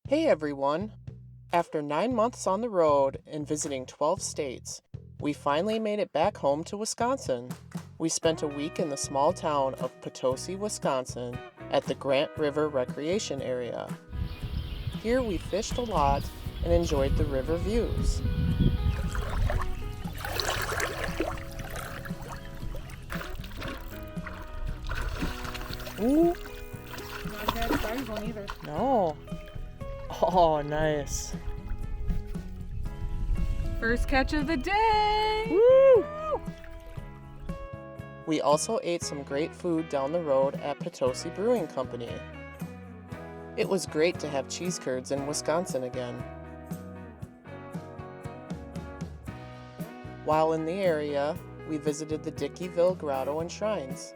Hey everyone! After 9 months on the road and visiting 12 states, we finally made it back home to Wisconsin. We spent a week in the small town of Potosi, Wisconsin, at the Grant River Recreation Area. Here we fished a lot and enjoyed the river views. Ooh! Not a bad size one either. No. Oh, nice. First catch of the day! Woo! We also ate some great food down the road at Potosi Brewing Company. It was great to have cheese curds in Wisconsin again. While in the area, we visited the Dickeyville Grotto and shrines.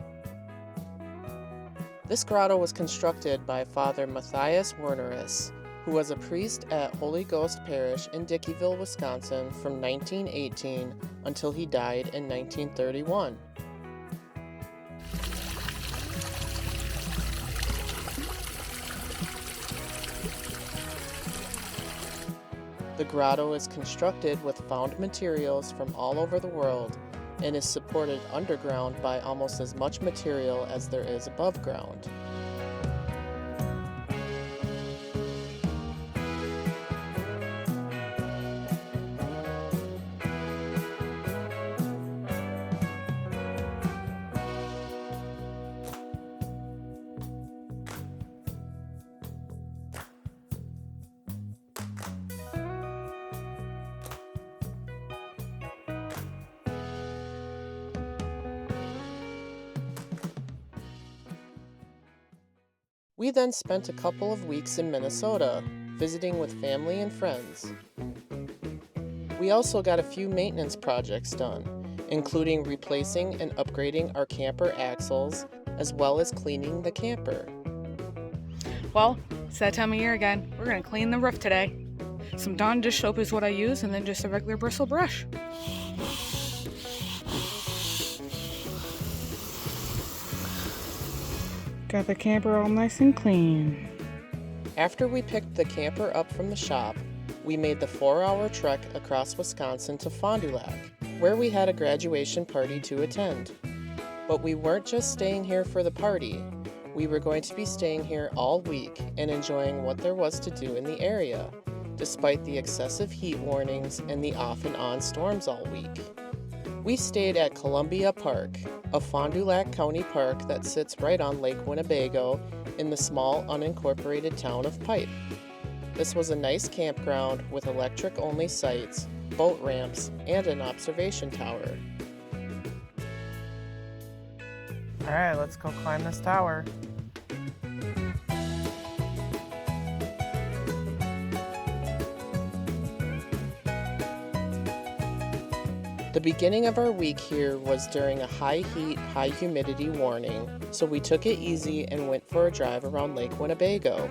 This grotto was constructed by Father Matthias Wernerus, who was a priest at Holy Ghost Parish in Dickeyville, Wisconsin from 1918 until he died in 1931. The grotto is constructed with found materials from all over the world and is supported underground by almost as much material as there is above ground. We then spent a couple of weeks in Minnesota, visiting with family and friends. We also got a few maintenance projects done, including replacing and upgrading our camper axles, as well as cleaning the camper. Well, it's that time of year again. We're gonna clean the roof today. Some Dawn dish soap is what I use, and then just a regular bristle brush. Got the camper all nice and clean. After we picked the camper up from the shop, we made the 4-hour trek across Wisconsin to Fond du Lac, where we had a graduation party to attend. But we weren't just staying here for the party. We were going to be staying here all week and enjoying what there was to do in the area, despite the excessive heat warnings and the off and on storms all week. We stayed at Columbia Park, a Fond du Lac County park that sits right on Lake Winnebago in the small unincorporated town of Pipe. This was a nice campground with electric-only sites, boat ramps, and an observation tower. All right, let's go climb this tower. The beginning of our week here was during a high heat, high humidity warning, so we took it easy and went for a drive around Lake Winnebago.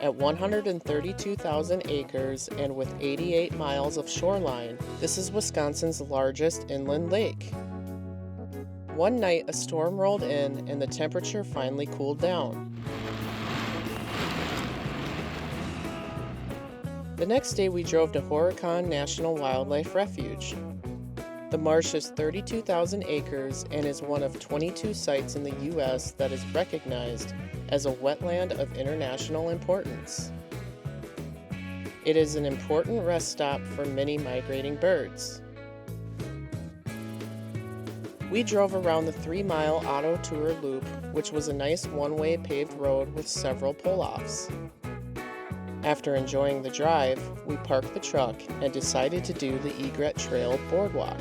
At 132,000 acres and with 88 miles of shoreline, this is Wisconsin's largest inland lake. One night, a storm rolled in and the temperature finally cooled down. The next day, we drove to Horicon National Wildlife Refuge. The marsh is 32,000 acres and is one of 22 sites in the U.S. that is recognized as a wetland of international importance. It is an important rest stop for many migrating birds. We drove around the 3-mile auto tour loop, which was a nice one-way paved road with several pull-offs. After enjoying the drive, we parked the truck and decided to do the Egret Trail boardwalk.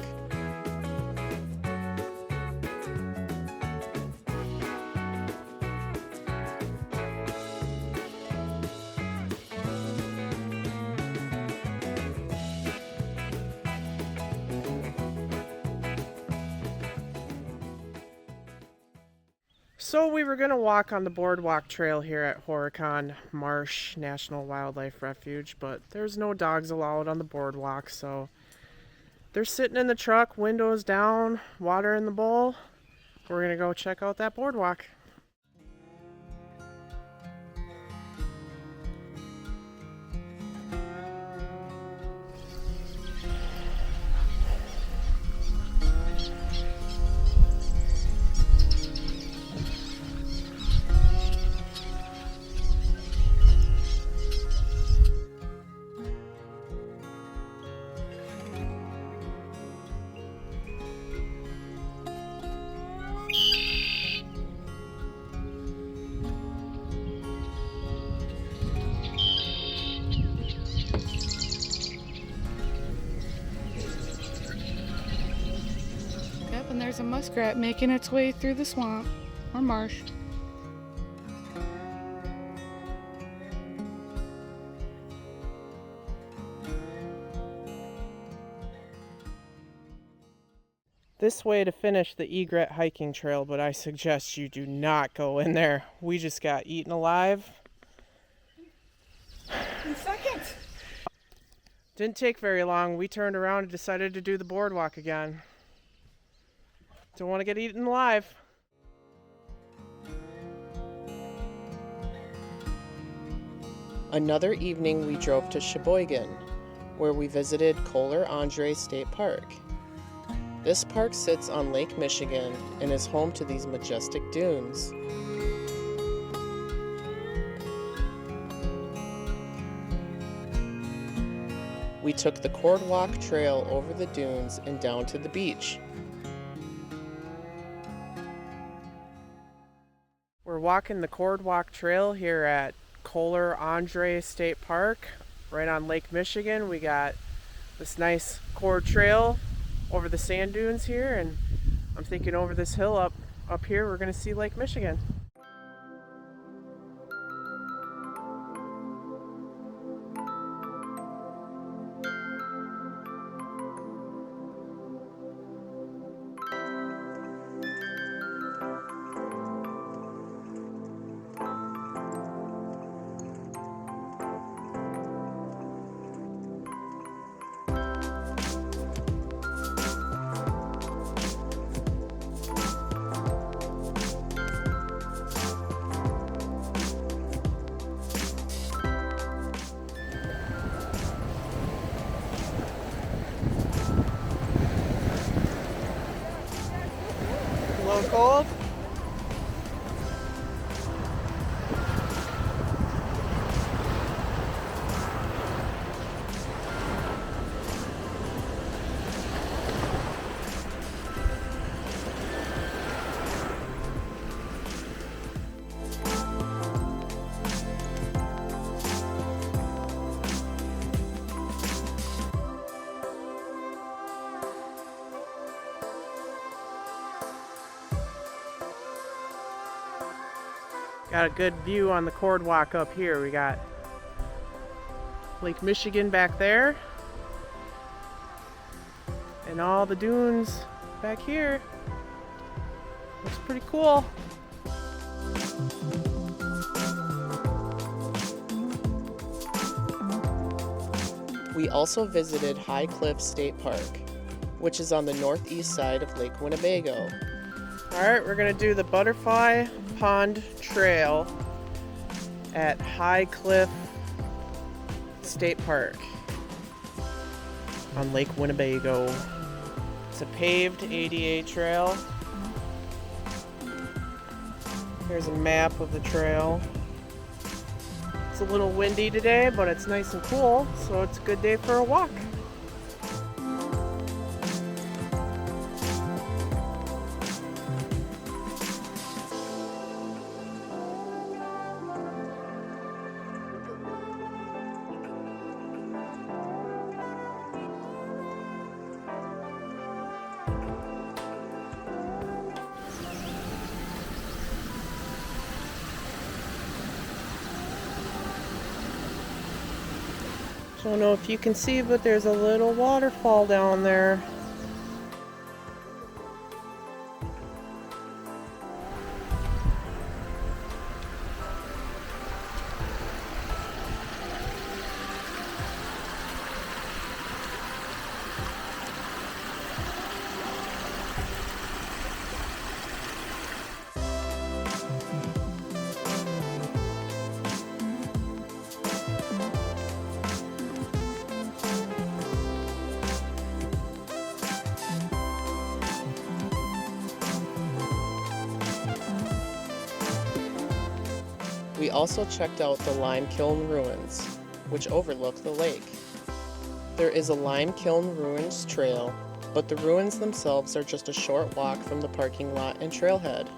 So we were going to walk on the boardwalk trail here at Horicon Marsh National Wildlife Refuge, but there's no dogs allowed on the boardwalk, so they're sitting in the truck, windows down, water in the bowl. We're going to go check out that boardwalk. there's a muskrat making its way through the swamp or marsh. This way to finish the egret hiking trail, but I suggest you do not go in there. We just got eaten alive. In seconds. Didn't take very long. We turned around and decided to do the boardwalk again. Don't want to get eaten alive. Another evening we drove to Sheboygan, where we visited Kohler-Andrae State Park. This park sits on Lake Michigan and is home to these majestic dunes. We took the boardwalk trail over the dunes and down to the beach. We're walking the boardwalk trail here at Kohler-Andrae State Park, right on Lake Michigan. We got this nice cord trail over the sand dunes here, and I'm thinking over this hill up here we're going to see Lake Michigan. A little cold? Got a good view on the boardwalk up here. We got Lake Michigan back there and all the dunes back here. Looks pretty cool. We also visited High Cliff State Park, which is on the northeast side of Lake Winnebago. Alright, we're going to do the Butterfly Pond Trail at High Cliff State Park on Lake Winnebago. It's a paved ADA trail. Here's a map of the trail. It's a little windy today, but it's nice and cool, so it's a good day for a walk. Don't know if you can see, but there's a little waterfall down there. We also checked out the lime kiln ruins, which overlook the lake. There is a lime kiln ruins trail, but the ruins themselves are just a short walk from the parking lot and trailhead.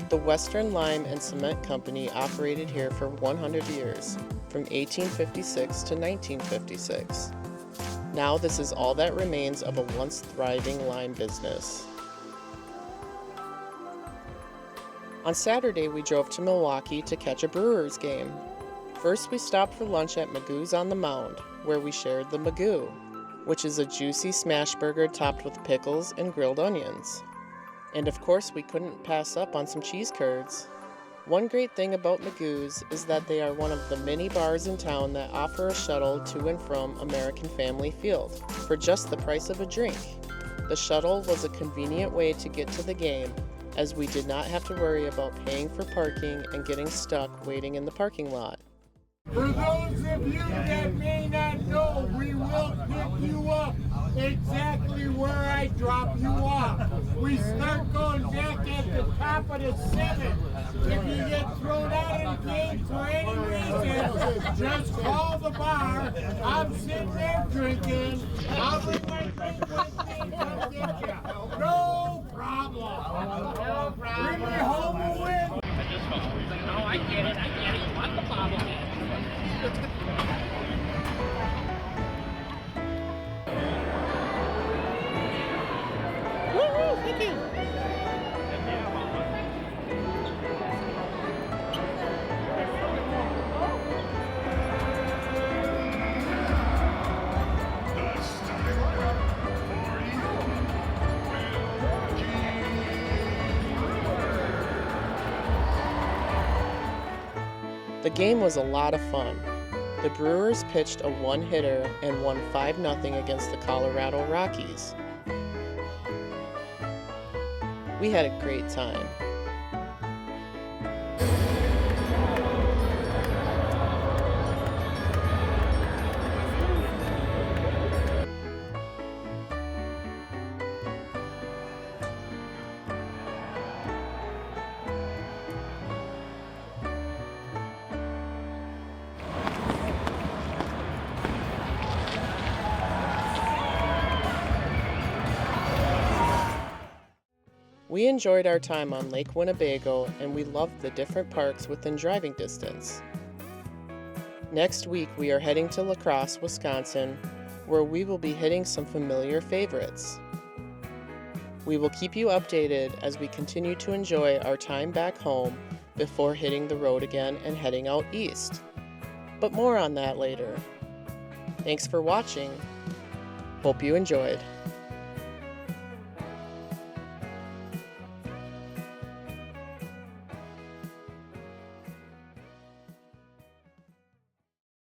The Western Lime and Cement Company operated here for 100 years, from 1856 to 1956. Now this is all that remains of a once thriving lime business. On Saturday, we drove to Milwaukee to catch a Brewers game. First, we stopped for lunch at Magoo's on the Mound, where we shared the Magoo, which is a juicy smash burger topped with pickles and grilled onions. And of course, we couldn't pass up on some cheese curds. One great thing about Magoo's is that they are one of the many bars in town that offer a shuttle to and from American Family Field for just the price of a drink. The shuttle was a convenient way to get to the game, as we did not have to worry about paying for parking and getting stuck waiting in the parking lot. For those of you that may not know, we will pick you up exactly where I drop you off. We start going back at the top of the 7th. If you get thrown out of the game for any reason, just call the bar. I'm sitting there drinking. I'll bring my drink with me and come get you. No problem. No problem. Bring me home a win. No, I get it. You want the bobblehead. Woo-hoo, thank you. The game was a lot of fun. The Brewers pitched a one-hitter and won 5-0 against the Colorado Rockies. We had a great time. We enjoyed our time on Lake Winnebago, and we loved the different parks within driving distance. Next week, we are heading to La Crosse, Wisconsin, where we will be hitting some familiar favorites. We will keep you updated as we continue to enjoy our time back home before hitting the road again and heading out east. But more on that later. Thanks for watching. Hope you enjoyed.